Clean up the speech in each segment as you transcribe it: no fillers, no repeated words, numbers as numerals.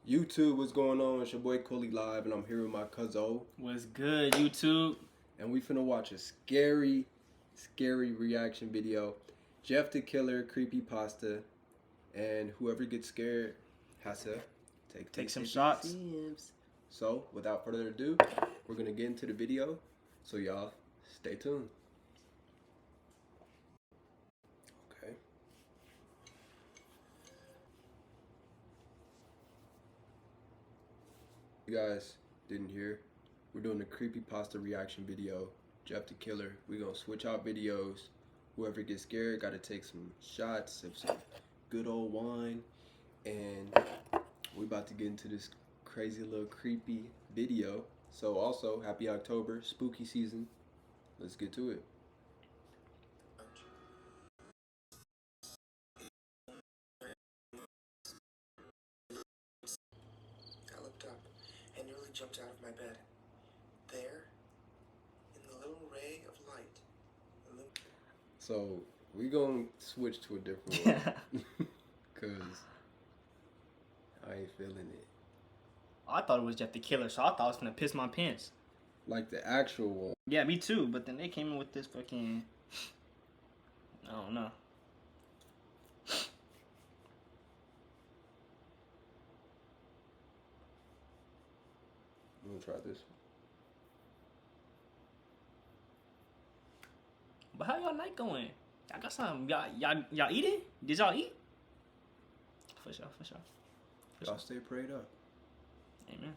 YouTube, what's going on? It's your boy Coley Live, and I'm here with my cousin. What's good, YouTube? And we finna watch a scary reaction video. Jeff the Killer, creepypasta, and whoever gets scared has to take some shots. Seems. So, without further ado, we're gonna get into the video. So y'all, stay tuned. Okay. You guys didn't hear, we're doing a creepypasta reaction video. Jeff the Killer. We're gonna switch out videos. Whoever gets scared gotta take some shots, sip some good old wine, and we're about to get into this crazy little creepy video. So also, happy October, spooky season. Let's get to it. I looked up and nearly jumped out of my bed. There, in the little ray of light. So we gonna switch to a different one, cause I ain't feeling it. I thought it was Jeff the Killer, so I thought I was gonna piss my pants. Like the actual one. Yeah, me too. But then they came in with this fucking, I don't know. I'm gonna try this. But how y'all night going? Y'all got something? Y'all eating? Did y'all eat? For sure. Y'all stay prayed up. Amen.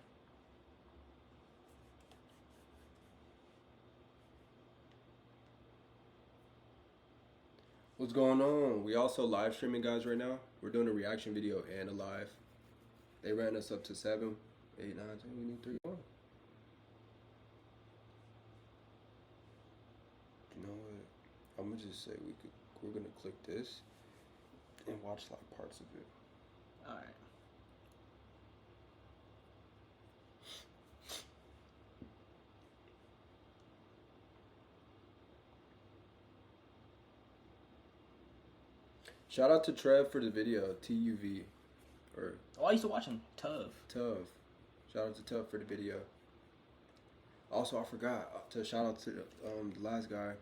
What's going on? We also live streaming, guys, right now. We're doing a reaction video and a live. They ran us up to 7, 8, 9, 10. We need 3 more. You know what? I'm gonna just say we're gonna click this and watch like parts of it. All right. Shout out to Trev for the video, TUV. Oh, I used to watch him. Tough. Shout out to Tuv for the video. Also, I forgot to shout out to the last guy.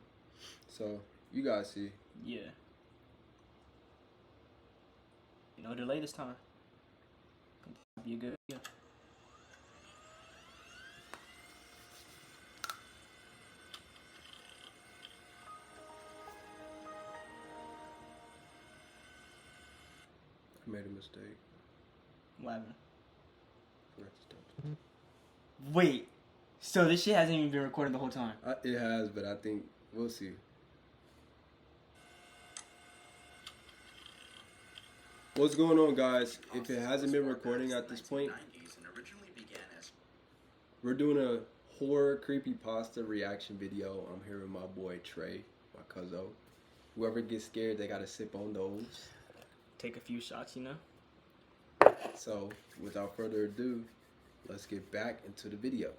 So, you guys see. Yeah. No delay this time. Be a good video. I made a mistake. What happened? Forgot to stop. Wait. So this shit hasn't even been recorded the whole time? It has, but I think we'll see. What's going on, guys? If it hasn't been recording at this point, we're doing a horror creepypasta reaction video. I'm here with my boy Trey, my cousin. Whoever gets scared, they gotta sip on those. Take a few shots, you know? So, without further ado, let's get back into the video.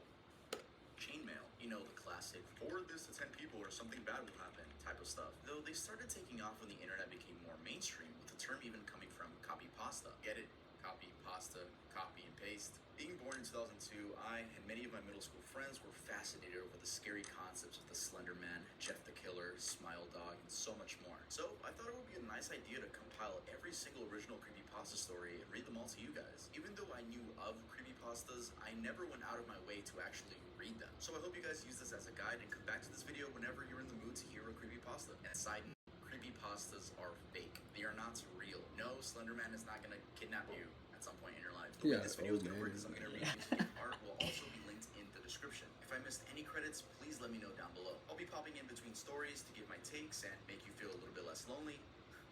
Chainmail, you know, the classic 4 this to 10 people or something bad will happen type of stuff. Though they started taking off when the internet became more mainstream, with the term even coming from copy pasta. Get it? Copy pasta, copy and paste. Being born in 2002, I and many of my middle school friends were fascinated over the scary concepts of the Slender Man, Jeff the Killer, Smile Dog, and so much more. So I thought it would be a nice idea to compile every single original creepypasta story and read them all to you guys. Even though I knew of creepypastas, I never went out of my way to actually read them. So I hope you guys use this as a guide and come back to this video whenever you're in the mood to hear a creepypasta. And side note, creepypastas are fake. They are not real. No, Slender Man is not gonna kidnap you at some point in your life. The way this video is gonna work is I'm gonna read these fake art will also be linked in the description. If I missed any credits, please let me know down below. I'll be popping in between stories to give my takes and make you feel a little bit less lonely.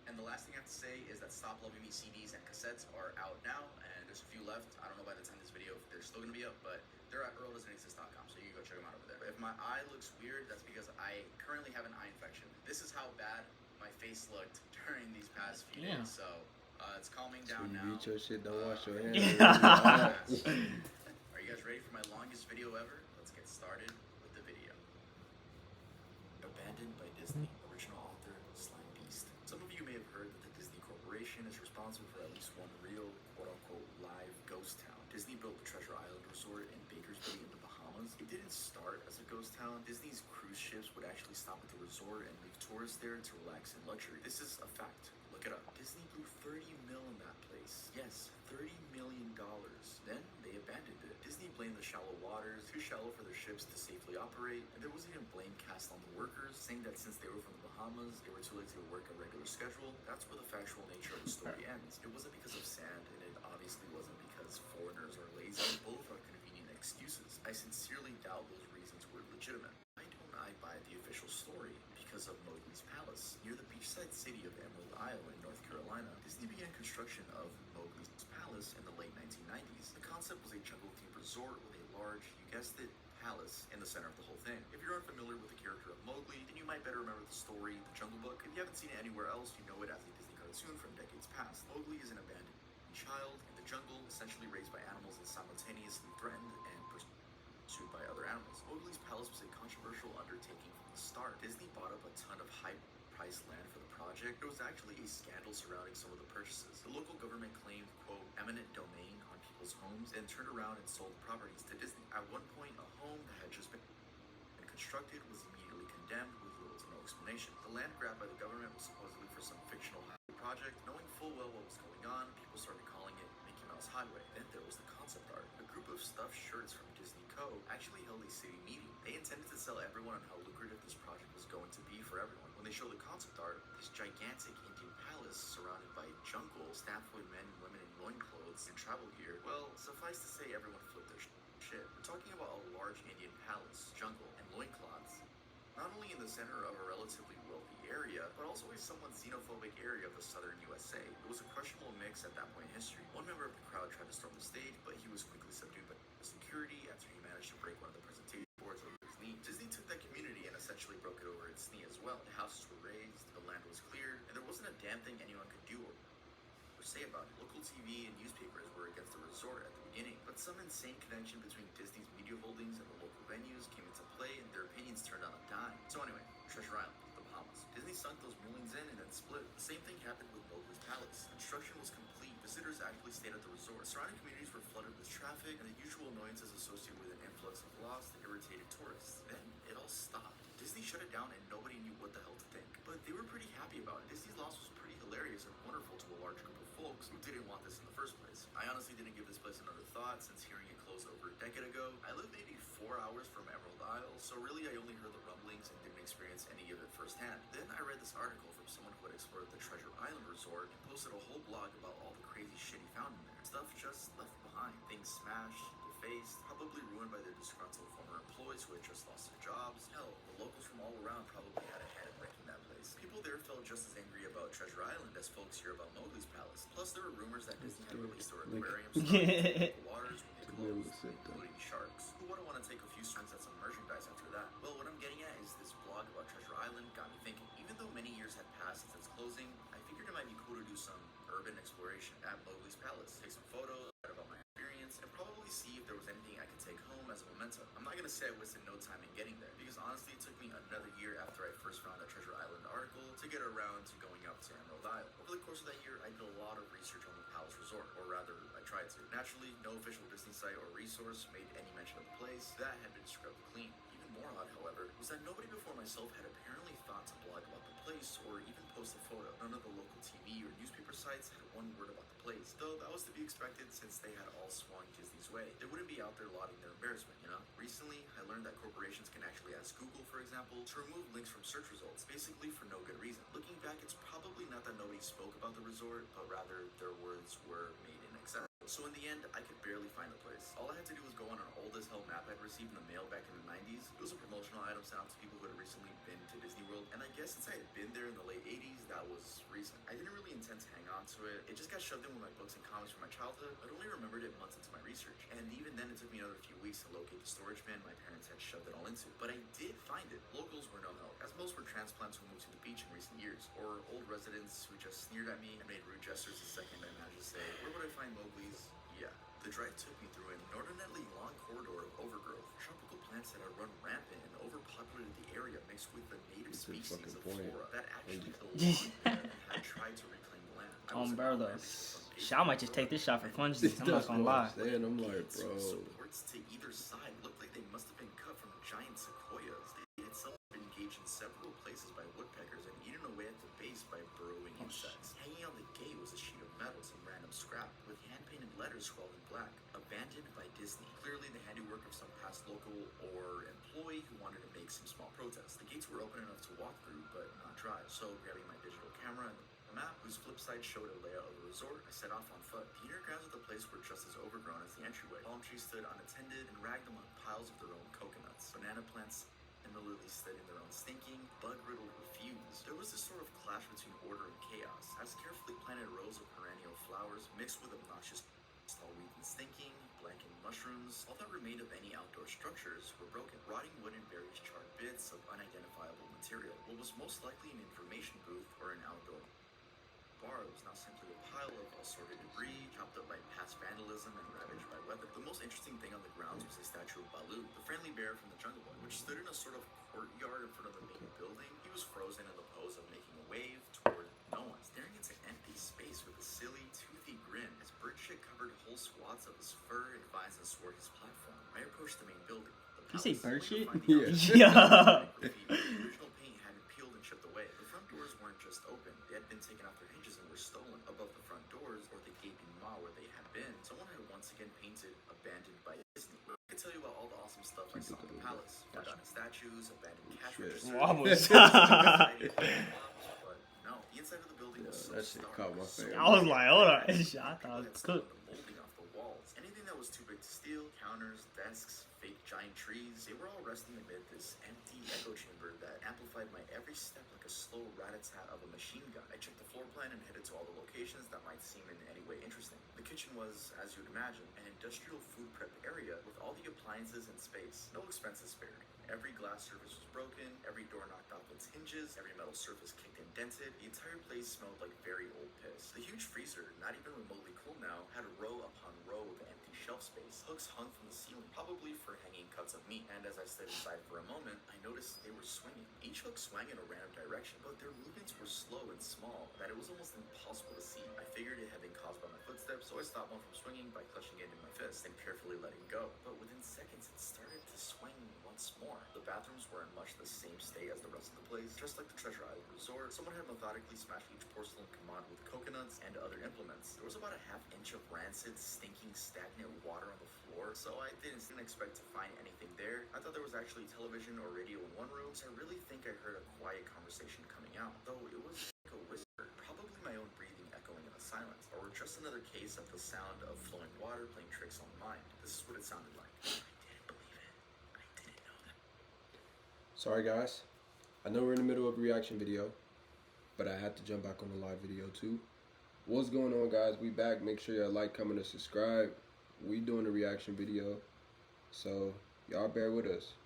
And the last thing I have to say is that Stop Loving Me CDs and cassettes are out now, and there's a few left. I don't know by the time this video if they're still gonna be up, but they're at earldoesn'texist.com, so you can go check them out over there. If my eye looks weird, that's because I currently have an eye infection. This is how bad my face looked during these past few days, so it's calming down now. Eat your shit, don't wash your hands. Are you guys ready for my longest video ever? Let's get started with the video. Abandoned by Disney, original author Slime Beast. Some of you may have heard that the Disney Corporation is responsible for at least one real, quote-unquote, live ghost town Disney built the Treasure Island Resort in Baker's Bay in the Bahamas. It didn't start as a ghost town. Disney's cruise ships would actually stop at the resort and leave tourists there to relax in luxury. This is a fact. Look it up. Disney blew 30 mil in that place. Yes, $30 million. Then they abandoned it. Disney blamed the shallow waters, too shallow for their ships to safely operate, and there was even blame cast on the workers, saying that since they were from the Bahamas, they were too lazy to work a regular schedule. That's where the factual nature of the story ends. It wasn't because of sand, and it obviously wasn't because foreigners are lazy. Both are convenient excuses. I sincerely doubt those reasons were legitimate. Why don't I buy the official story? Because of Mowgli's Palace. Near the beachside city of Emerald Isle in North Carolina, Disney began construction of Mowgli's Palace in the late 1990s. The concept was a jungle-themed resort with a large, you guessed it, palace in the center of the whole thing. If you're unfamiliar with the character of Mowgli, then you might better remember the story, The Jungle Book. If you haven't seen it anywhere else, you know it as a Disney cartoon from decades past. Mowgli is an abandoned child in the jungle, essentially raised by animals and simultaneously threatened and pursued by other animals. Mowgli's Palace was a controversial undertaking from the start. Disney bought up a ton of high-priced land for the project. There was actually a scandal surrounding some of the purchases. The local government claimed, quote, eminent domain on people's homes, then turned around and sold properties to Disney. At one point, a home that had just been constructed was immediately condemned with little to no explanation. The land grabbed by the government was supposedly for some fictional highway project. Knowing full well what was going on, people started calling it Mickey Mouse Highway. Then there was the concept art. A group of stuffed shirts from Disney Co. actually held a city meeting. They intended to sell everyone on how lucrative this project was going to be for everyone. When they showed the concept art, this gigantic Indian palace surrounded by jungle, staffed with men and women in loincloths and travel gear, well, suffice to say everyone flipped their shit. We're talking about a large Indian palace, jungle, and loincloths, not only in the center of a relatively wealthy area, but also a somewhat xenophobic area of the southern USA. It was a questionable mix at that point in history. One member of the crowd tried to storm the stage, but he was quickly subdued by security after he managed to break one of the presentation boards over his knee. Disney took that community and essentially broke it over its knee as well. The houses were raised, the land was cleared, and there wasn't a damn thing anyone could do or say about it. Local TV and newspapers were against the resort at the beginning, but some insane connection between Disney's media holdings and the local venues came into play, and their opinions turned on a dime. So anyway, Treasure Island, the Bahamas. Disney sunk those millions in and then split. The same thing happened with Mowgli's Palace. Construction was complete. Visitors actually stayed at the resort. Surrounding communities were flooded with traffic and the usual annoyances associated with an influx of lost and irritated tourists. Then it all stopped. Disney shut it down and nobody knew what the hell to think. But they were pretty happy about it. Disney's loss was pretty hilarious and wonderful to a large group of folks who didn't want this in the first place. I honestly didn't give this place another thought since hearing it closed over a decade ago. I lived maybe 4 hours from Emerald Isle, so really I only heard the rumblings and didn't experience any of it firsthand. Then I read this article from someone who had explored the Treasure Island Resort and posted a whole blog about all the crazy shit he found in there. Stuff just left behind. Things smashed, defaced, probably ruined by their disgruntled former employees who had just lost their jobs. Hell, the locals from all around probably had a hand in wrecking that place. People there felt just as angry about Treasure Island as folks here about Mowgli's Palace. Plus, there were rumors that Disney had released their aquarium the waters when they closed, including sharks. Who wouldn't want to take a few swings at some merchandise after that? Well, what I'm getting at is this blog about Treasure Island got me thinking. Even though many years had passed since its closing, I figured it might be cool to do some urban exploration at Mowgli's Palace. Take some photos, write about my experience, and probably see if there was anything I could take home as a memento. I'm not gonna say I wasted no time in getting there, because honestly it took me another year after I first found that Treasure Island article to get around to going up to Emerald Isle. Over the course of that year, I did a lot of research on the Palace Resort, or rather, I tried to. Naturally, no official Disney site or resource made any mention of the place. That had been scrubbed clean. Even more odd, however, was that nobody before myself had apparently thought to blog about the place or even post a photo. None of the local TV or newspaper sites had one word about the place, though that was to be expected since they had all swung Disney's way. They wouldn't be out there lauding their embarrassment, you know? Recently, I learned that corporations can actually ask Google, for example, to remove links from search results, basically for no good reason. Looking back, it's probably not that nobody spoke about the resort, but rather their words were made in excess. So in the end, I could barely find the place. All I had to do was go on an old as hell map I'd received in the mail back in the 90s. It was a promotional item sent out to people who had recently been to Disney World, and I guess since I had been there in the late 80s, that was recent. I didn't really intend to hang on to it. It just got shoved in with my books and comics from my childhood. I'd only remembered it months into my research, and even then it took me another few weeks to locate the storage bin my parents had shoved it all into. But I did find it. Locals were no help, as most were transplants who moved to the beach in recent years, or old residents who just sneered at me and made rude gestures the second I managed to say, "Where would I find Mowgli's?" Yeah. The drive took me through an inordinately long corridor of overgrowth. Tropical plants that had run rampant and overpopulated the area mixed with the native species of flora that actually belonged there and had tried to reclaim the land. I was Umbrella. not Shit, I might just take this shot for funsies. I'm not That's gonna what lie. I'm saying. I'm like, Gates bro. with supports to either side looked like they must have been cut from giant sequoias. They had some been engaged in several places by woodpeckers and eaten away at the base by burrowing insects. Hanging on the gate was a sheet of metal, some random scrap, with hand-painted letters scrawled in black. Abandoned by Disney. Clearly the handiwork of some past local or employee who wanted to make some small protest. The gates were open enough to walk through, but not drive. So grabbing my digital camera and a map whose flip side showed a layout of the resort, I set off on foot. The inner grounds of the place were just as overgrown as the entryway. Palm trees stood unattended and ragged among piles of their own coconuts. Banana plants similarly stood in their own stinking, bug-riddled refuse. There was this sort of clash between order and chaos, as carefully planted rows of perennial flowers mixed with obnoxious tall weed and stinking, blanking mushrooms. All that remained of any outdoor structures were broken, rotting wood and various charred bits of unidentifiable material. What was most likely an information booth or an outdoor bar was now simply a pile of assorted debris, chopped up by past vandalism and ravaged by weather. The most interesting thing on the grounds was a statue of Baloo, the friendly bear from the Jungle Book, which stood in a sort of courtyard in front of the main building. He was frozen in the pose of making a wave toward no one, staring into empty space with a silly, toothy grin. His bird shit covered whole swaths of his fur and vines and sword his platform. I approached the main building. You say bird shit? Yeah. Yeah. The original paint hadn't peeled and chipped away. The front doors weren't just open. They had been taken off their hinges and were stolen. Above the front doors, or the gaping maw where they had been, someone had once again painted "Abandoned by Disney." I could tell you about all the awesome stuff I saw in the palace. Forgotten statues, abandoned cash Shit. registers, Wobbles. but no, the inside of the building was so That shit stark. caught my face. I was like, hold on. I thought it was cooked. The molding off the walls. Anything that was too big to steal, counters, desks, fake giant trees, they were all resting amid this empty echo chamber that amplified my every step like a slow rat-a-tat of a machine gun. I checked the floor plan and headed to all the locations that might seem in any way interesting. The kitchen was, as you'd imagine, an industrial food prep area with all the appliances in space. No expenses spared. Every glass surface was broken, every door knocked off its hinges, every metal surface kicked and dented. The entire place smelled like very old piss. The huge freezer, not even remotely cool now, had row upon row of empty shelf space. Hooks hung from the ceiling, probably for hanging cuts of meat. And as I stood aside for a moment, I noticed they were swinging. Each hook swung in a random direction, but their movements were slow and small that it was almost impossible to see. I figured it had been caused by my footsteps, so I stopped one from swinging by clutching it in my fist and carefully letting go. But within seconds, it started to swing once more. The bathrooms were in much the same state as the rest of the place. Just like the Treasure Island Resort, someone had methodically smashed each porcelain commode with coconuts and other implements. There was about a half-inch of rancid, stinking, stagnant water on the floor, so I didn't expect to find anything there. I thought there was actually television or radio in one room, so I really think I heard a quiet conversation coming out, though it was like a whisper, probably my own breathing echoing in the silence, or just another case of the sound of flowing water playing tricks on the mind. This is what it sounded like. I didn't believe it. I didn't know that. Sorry guys, I know we're in the middle of a reaction video, but I had to jump back on the live video too. What's going on, guys? We back. Make sure y'all like, comment, and subscribe. We doing a reaction video, so y'all bear with us.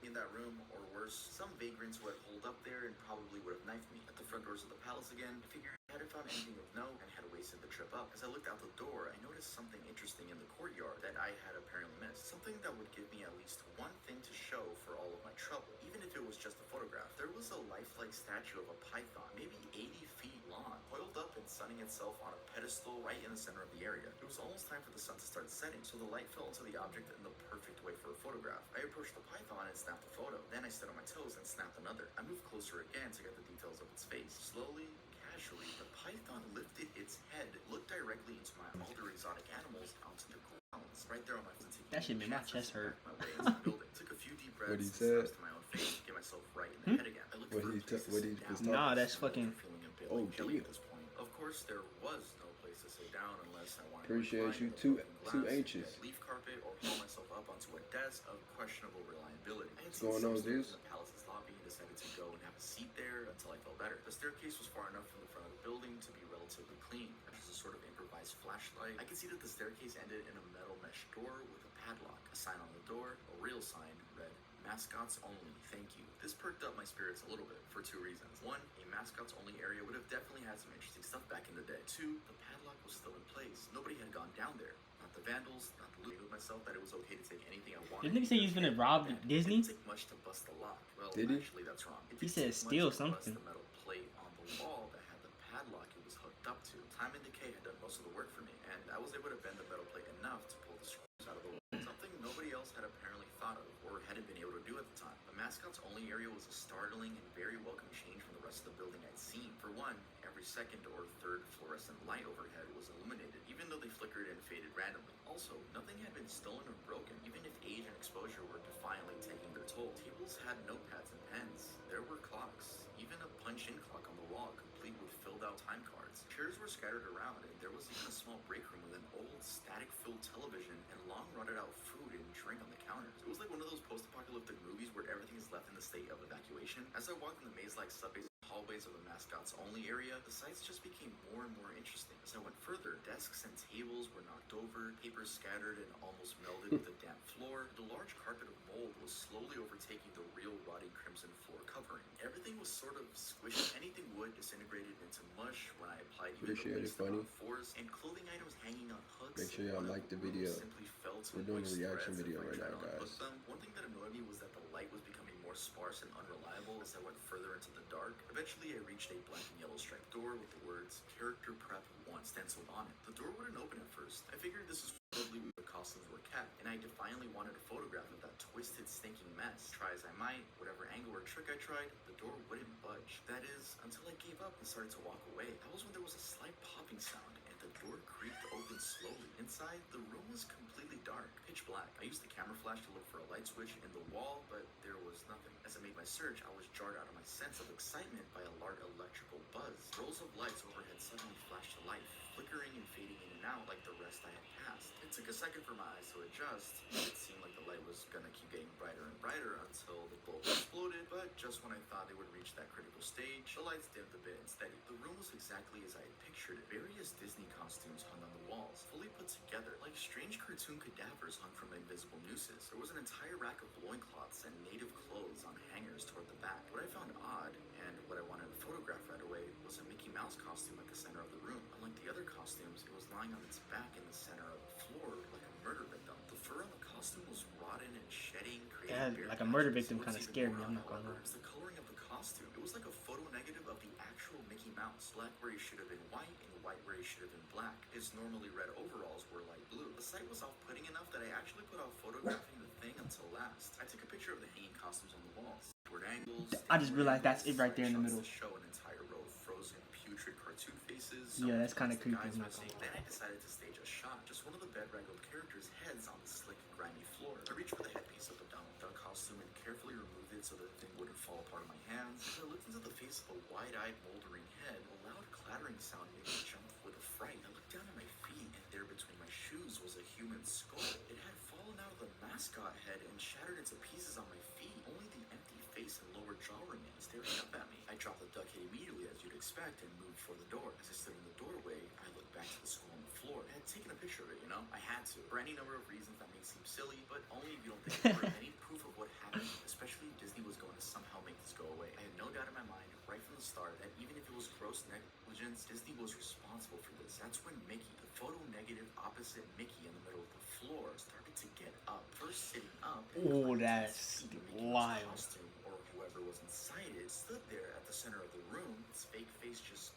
In that room, or worse, some vagrants who had holed up there and probably would have knifed me. At the front doors of the palace again, I figured I hadn't found anything of note and had wasted the trip up. As I looked out the door, I noticed something interesting in the courtyard that I had apparently missed. Something that would give me at least one thing to show for all of my trouble, even if it was just a photograph. There was a lifelike statue of a python, maybe 80 feet long, coiled up and sunning itself on a pedestal right in the center of the area. It was almost time for the sun to start setting, so the light fell into the object in the perfect way for a photograph. I approached the python and snapped a photo. Then I stood on my toes and snapped another. I moved closer again to get the details of its face. Slowly, casually, the python lifted its head, looked directly into my older exotic animals onto the grounds. Right there on my feet. That shit made my chest hurt. My way into the building. Took a few deep breaths and snaps to my own face to get myself right in the head again. I looked for a place to sit down. Nah, that's fucking. Feeling a bit Oh, like jelly damn. at this point. Of course, there was no place to sit down unless I wanted Appreciate to you, recline two in a H's. leaf carpet or haul myself up onto a desk of questionable reliability. I had What's seen going some on, stairs dudes? in the palace's lobby and decided to go and have a seat there until I felt better. The staircase was far enough from the front of the building to be relatively clean. There's a sort of improvised flashlight. I could see that the staircase ended in a metal mesh door with a padlock. A sign on the door, a real sign, read, "Mascots only, thank you." This perked up my spirits a little bit for two reasons. One, a mascots only area would have definitely had some interesting stuff back in the day. Two, the padlock was still in place. Nobody had gone down there. Not the vandals, not the loot. With myself that it was okay to take anything I wanted. Didn't he say he was gonna rob Disney? It didn't take much to bust the lock. Well, Did he? actually, that's wrong. It He didn't said take much steal to bust something. the metal plate on the wall that had the padlock it was hooked up to. time and decay had done most of the work for me, and I was able to bend the metal plate enough to pull the screws out of the wall. Something nobody else had apparently thought of, or hadn't been able to do at the time. The mascot's only area was a startling and very welcome change from the rest of the building I'd seen. For one, every second or third fluorescent light overhead was illuminated, even though they flickered and faded randomly. Also, nothing had been stolen or broken, even if age and exposure were defiantly taking their toll. Tables had notepads and pens. There were clocks, even a punch-in clock on the wall, complete with filled-out time cards. Chairs were scattered around, and there was even a small break room with an old, static-filled television and long, rotted-out food and drink on the counters. It was like one of those post-apocalyptic movies where everything is left in the state of evacuation. As I walked in the maze-like subways and hallways of the mascot's only area, the sights just became more and more interesting. As I went further, desks and tables were knocked over, papers scattered and almost melded with the damp floor. The large carpet of mold was slowly overtaking the real rotting crimson floor covering. Everything was sort of squished. Anything wood disintegrated into mush when I applied even Appreciate the it, funny. force, and clothing items hanging on hooks. Make sure y'all like the video. Simply fell to We're doing a moist reaction threads video if I right tried now, to unhook guys. them. One thing that annoyed me was that the light was becoming more sparse and unreliable as I went further into the dark. Eventually, I reached a black and yellow striped door with the words "Character Prep 1" stenciled on it. The door wouldn't open at first. I figured this is probably where the costumes were kept, and I defiantly wanted a photograph of that twisted, stinking mess. Try as I might, whatever angle or trick I tried, the door wouldn't budge. That is, until I gave up and started to walk away. That was when there was a slight popping sound, and the door creaked open slowly. Inside, the room was completely dark, pitch black. I used the camera flash to look for a light switch in the wall, but there was nothing. As I made my search, I was jarred out of my sense of excitement by a large electrical buzz. Rows of lights overhead suddenly flashed to life, flickering and fading in and out like the rest I had passed. It took a second for my eyes to adjust. It seemed like the light was gonna keep getting brighter and brighter until the bulb exploded, but just when I thought they would reach that critical stage, the lights dimmed a bit instead. The room was exactly as I had pictured it. Various Disney costumes hung on the walls, fully put together, like strange cartoon cadavers hung from invisible nooses. There was an entire rack of loincloths and native clothes on hangers toward the back. What I found odd, and what I wanted to photograph right away, was a Mickey Mouse costume at the center of the room. Unlike the other costumes, it was lying on its back in the center of the floor like a murder victim. The fur on the costume was rotten and shedding, creating bare Like a murder patches. victim What's kind of even scared me. more I'm odd, not gonna however, lie. is the coloring of the costume. It was like a photo negative of the actual Mickey Mouse. Black where he should have been white, and white where he should have been black. His normally red overalls were light blue. The sight was off-putting enough that I actually put off photographing the thing until last. I took a picture of the hanging costumes on the walls. Word angles. I just realized that's it right there in the shots middle. that show an entire row of frozen, putrid cartoon faces. Yeah, that's kind kinda of creepy, I'm not gonna Then I decided to stage a shot. Just one of the bedraggled characters' heads on the slick, grimy floor. I reached for the headpiece of the Donald Duck costume and carefully removed it so that the thing wouldn't fall apart in my hands. As I looked into the face of a wide-eyed, moldering head, a loud clattering sound made me jump with a fright. I looked down at my feet, and there between my shoes was a human skull. It had fallen out of the mascot head and shattered into pieces on my feet. Only the empty face and lower jaw remained, staring up at me. I dropped the duck head immediately, as you'd expect, and moved for the door. As I stood in the doorway, I looked back to the skull on the floor. I had taken a picture of it, you know? I had to. For any number of reasons that may seem silly, but only if you don't think for any proof of what happened, especially if Disney was going to somehow make this go away. I had no doubt in my mind, right from the start, that even if it was gross negligence, Disney was responsible for this. That's when Mickey, the photo negative opposite Mickey in the middle of the floor, started to get up. First sitting up. Oh, that's wild. Costume, or whoever was inside it, stood there at the center of the room. Its fake face just...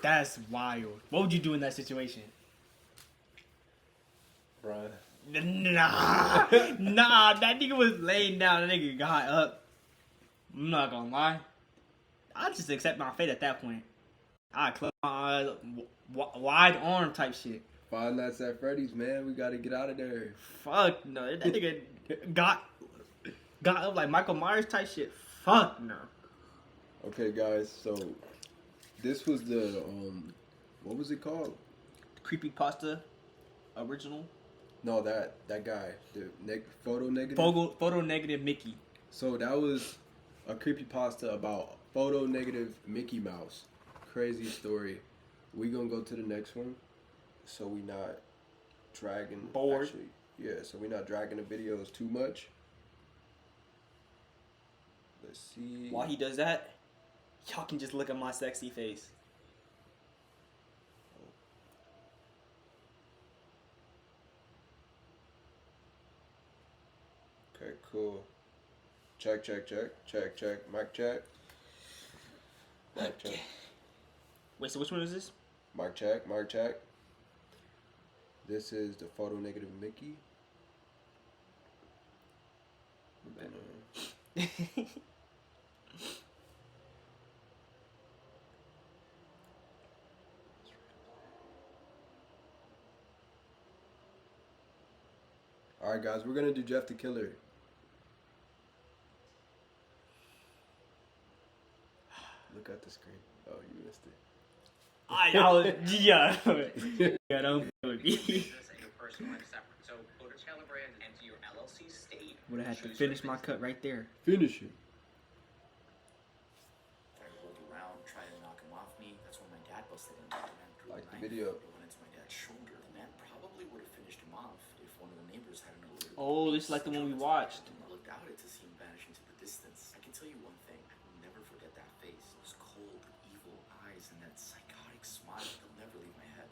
That's wild. What would you do in that situation? Bruh. Nah, that nigga was laying down. That nigga got up. I'm not gonna lie. I just accept my fate at that point. I close my eyes, wide arm type shit. Five Nights at Freddy's, man. We gotta get out of there. Fuck no, that nigga got up like Michael Myers type shit. Fuck no. Okay, guys. So this was the what was it called? Creepypasta original. No, that guy, the photo negative. Photo negative Mickey. So that was a creepypasta about photo negative Mickey Mouse. Crazy story. We gonna go to the next one, so we not dragging. Bored. Actually, yeah, so we not dragging the videos too much. Let's see. While he does that, y'all can just look at my sexy face. Okay, cool. Check. Mic check. Mic check. Wait, so which one is this? Mark check, Mark check. This is the photo negative Mickey. We're gonna... Alright guys, we're gonna do Jeff the Killer. Look at the screen. Oh, you missed it. I was, yeah. Yeah, don't play with me. So go to Taylor Brand, enter your LLC state. Would have had to finish my cut right there. Finish it. Tried to roll around, try to knock him off me. That's when my dad busted in. The man drew Like a the knife. video. It went into my dad's shoulder. The man probably would have finished him off if one of the neighbors hadn't alerted. Oh, this is like the one we watched. I looked out to see him vanish into the distance. I can tell you one thing. I will never forget that face. Those cold, evil eyes and that psychotic smile. They'll never leave my head.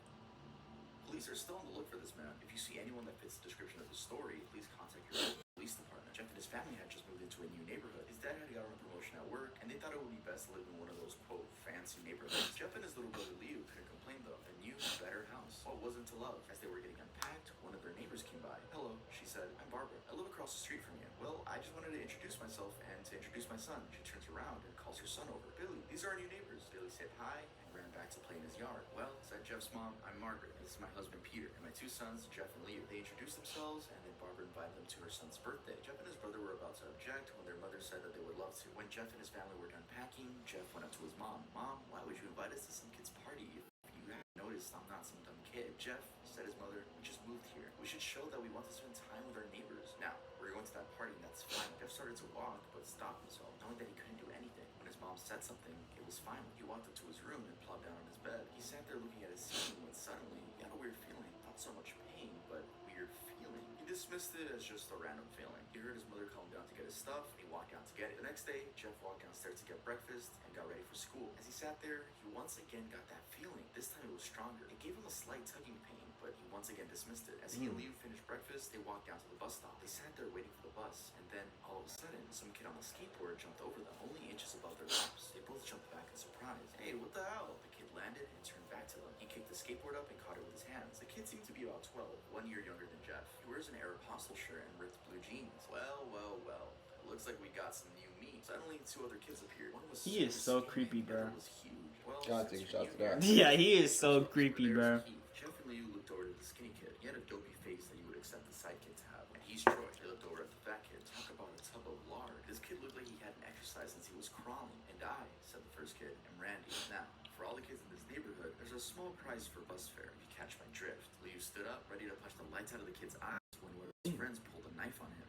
Police are still on the look for this man. If you see anyone that fits the description of the story, please contact your local police department. Jeff and his family had just moved into a new neighborhood. His dad had gotten a promotion at work, and they thought it would be best to live in one of those, quote, fancy neighborhoods. Jeff and his little brother Leo couldn't complain though. A new, better house. What wasn't to love? As they were getting unpacked, one of their neighbors came by. Hello, she said. I'm Barbara. I live across the street from you. Well, I just wanted to introduce myself and to introduce my son. She turns around and calls her son over. Billy, these are our new neighbors. Billy said hi and ran back to play in his yard. Well, said Jeff's mom, I'm Margaret. This is my husband Peter and my two sons, Jeff and Leo. They introduced themselves and then Barbara invited them to her son's birthday. Jeff and his brother were about to object when their mother said that they would love to. When Jeff and his family were done packing, Jeff went up to his mom. Mom, why would you invite us to some kid's party if you haven't noticed I'm not some dumb kid? Jeff, said his mother, we just moved here. We should show that we want to spend time with our neighbors. Now, we're going to that party and that's fine. Jeff started to walk but stopped himself, knowing that he couldn't do anything. When his mom said something, it was fine. He walked up to his room and plopped down on his bed. He sat there looking at his ceiling when suddenly he had a weird feeling. Not so much pain, but weird feeling. He dismissed it as just a random feeling. He heard his mother calm down to get his stuff, and he walked down to get it. The next day, Jeff walked downstairs to get breakfast and got ready for school. As he sat there, he once again got that feeling. This time it was stronger. It gave him a slight tugging pain, but he once again dismissed it. As he and Leo finished breakfast, they walked down to the bus stop. They sat there waiting for the bus, and then all of a sudden, some kid on a skateboard jumped over them, only inches above their tops. They both jumped back in surprise. Hey, what the hell? The kid landed and turned back to them. He kicked the skateboard up and caught it with his hands. The kid seemed to be about 12, 1 year younger than Jeff. He wears an Aeropostale shirt and ripped blue jeans. Well, well, well. It looks like we got some new meat. Suddenly, two other kids appeared. One was He is so creepy, and the bro. other was huge. Well, Gotta since take a you're shot new to that. here, Yeah, he is so creepy, bro. Jeff and Leo looked over to the skinny kid. He had a dopey face that you would accept the sidekick to have. And he's Troy. They looked over at the fat kid. Talk about a tub of lard. This kid looked like he hadn't exercised since he was crawling. And I, said the first kid, am Randy. Now, for all the kids in this neighborhood, there's a small prize for bus fare if you catch my drift. Leo stood up, ready to punch the lights out of the kid's eyes when one of his friends pulled a knife on him.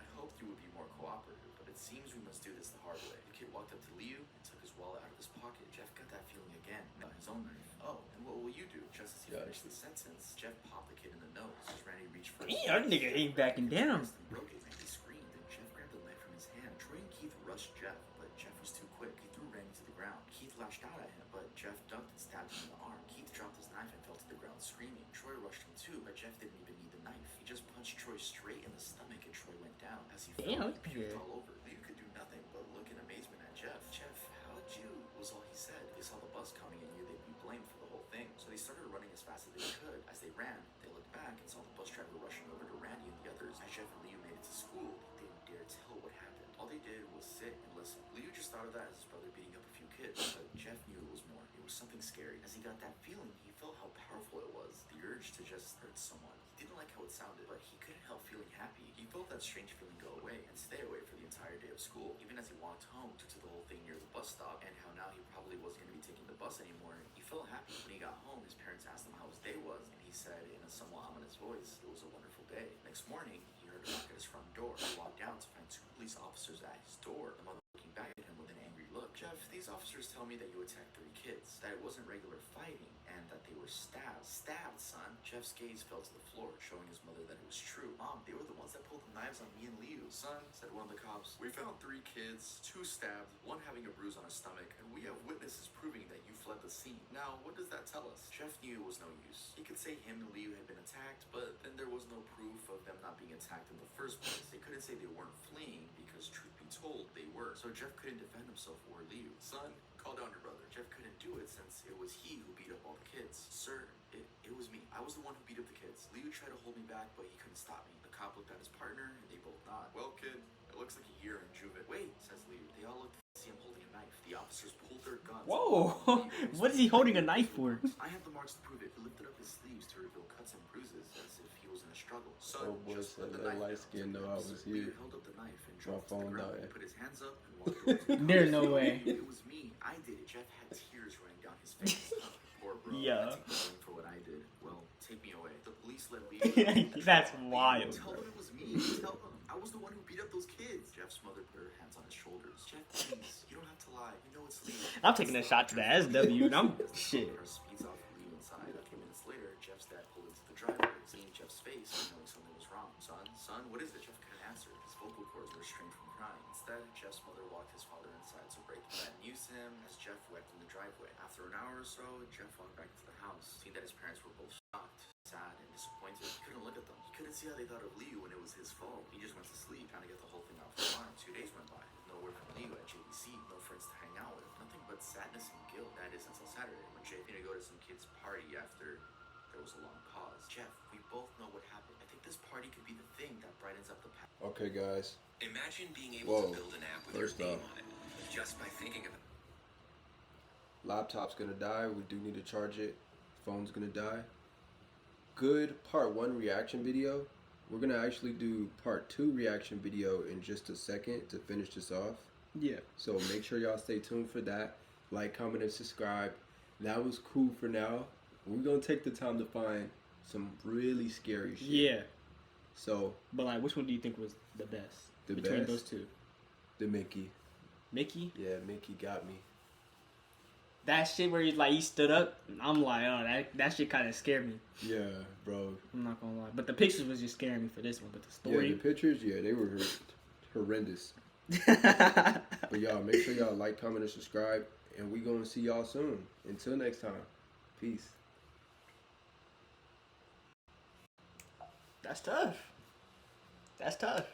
I hoped you would be more cooperative, but it seems we must do this the hard way. The kid walked up to Leo and took his wallet out of his pocket. Jeff got that feeling again. Now his own knife. Oh, and what will you do? Just as he finished the sentence, Jeff popped the kid in the nose. As Randy reached for his That nigga ain't backing down. and broke it, and he screamed, and Jeff grabbed the knife from his hand. Troy and Keith rushed Jeff, but Jeff was too quick. He threw Randy to the ground. Keith lashed out at him, but Jeff ducked and stabbed him in the arm. Keith dropped his knife and fell to the ground screaming. Troy rushed him too, but Jeff didn't even need the knife. He just punched Troy straight in the stomach, and Troy went down. As he fell, he puked all over. Leo could do nothing but look in amazement at Jeff. Jeff, how'd you? Was all he said. They saw the bus coming and knew they'd be blamed for the whole thing. So they started running as fast as they could. As they ran, they looked back and saw the bus driver rushing over to Randy and the others. As Jeff and Leo made it to school, they didn't dare tell what happened. All they did was sit and listen. Leo just thought of that as his brother beating up a few kids, but Jeff knew it was more. It was something scary. As he got that feeling, he felt how powerful it was. The urge to just hurt someone. He didn't like how it sounded, but he couldn't help feeling happy. He felt that strange feeling go away and stay away for the entire day of school. Even as he walked home due to the whole thing near the bus stop and how now he probably wasn't going to be taking the bus anymore, he felt happy. When he got home, his parents asked him how his day was, and he said in a somewhat ominous voice, it was a wonderful day. Next morning, he heard a knock at his front door. He walked down to find two police officers at his door. The mother looking back at him with an angry look. Jeff, these officers tell me that you attacked 3 kids, that it wasn't regular fighting, and that they were stabbed. Stabbed, son. Jeff's gaze fell to the floor, showing his mother that it was true. Mom, they were the ones that pulled the knives on me and Leo. Son, said one of the cops, we found 3 kids, 2 stabbed, 1 having a bruise on his stomach, and we have witnesses proving that you fled the scene. Now, what does that tell us? Jeff knew it was no use. He could could say him and Liu had been attacked, but then there was no proof of them not being attacked in the first place. They couldn't say they weren't fleeing because, truth be told, they were. So Jeff couldn't defend himself or Liu. Son, call down your brother. Jeff couldn't do it since it was he who beat up all the kids. Sir, it was me. I was the one who beat up the kids. Liu tried to hold me back, but he couldn't stop me. The cop looked at his partner, and they both nodded. Well, kid, it looks like a year in Juve. Wait, says Liu. They all looked to see him holding a knife. The officers pulled their guns. Whoa! What is he holding a knife for? I have the marks to prove it. He lifted up his sleeves to reveal cuts and bruises as if he was in a struggle. Son, Oh boy, just said let the that knife light down. skin though I was Liu here. held up the knife and My dropped it to the phone ground. died. He put his hands up and walked over to the There's cops. no way. It was me. I did it. Jeff had tears running down his face. Poor bro. Yeah. I take the blame for what I did. Well, take me away. The police let Liu. That's wild, Tell bro. them it was me. Tell them. I was the one who beat up those kids. Jeff's mother put her hands on his shoulders. Jeff, please. You don't have to lie. You know it's Liu. I'm taking a shot to the SW, and I'm shit. Her speeds off Liu inside. A few minutes later, Jeff's dad pulled into the driveway, seeing Jeff's face and knowing something was wrong. Son, what is it? Jeff couldn't answer. His vocal cords were restrained from crying. Instead, Jeff's mother walked his father inside to break the news to him as Jeff wept in the driveway. After an hour or so, Jeff walked back into the house, seeing that his parents were both shocked, sad, and disappointed. He couldn't look at them. He couldn't see how they thought of Liu when it was his fault. He just went to sleep, trying to get the whole thing off his mind. 2 days went by. No word from Liu at JBC. No friends to hang out with. Nothing but sadness and guilt. That is until Saturday, when Jay had to go to some kid's party after there was a long pause. Jeff, we both know what happened. I think this party could be the thing that brightens up the path. Okay, guys. Imagine being able Whoa. to build an app with your First name off, on it just by thinking of it. laptop's gonna die. We do need to charge it. Phone's gonna die. Good part 1 reaction video. We're gonna actually do part 2 reaction video in just a second to finish this off. Yeah. So make sure y'all stay tuned for that. Like, comment, and subscribe. That was cool for now. We're gonna take the time to find some really scary shit. Yeah. So But like, which one do you think was the best The between best? those two? the Mickey. Mickey? Yeah, Mickey got me. That shit where he stood up, I'm like, oh, that shit kind of scared me. Yeah, bro. I'm not gonna lie. But the pictures was just scaring me for this one. But the Yeah, the story. pictures, yeah, they were horrendous. But y'all, make sure y'all like, comment, and subscribe. And we gonna see y'all soon. Until next time. Peace. That's tough. That's tough.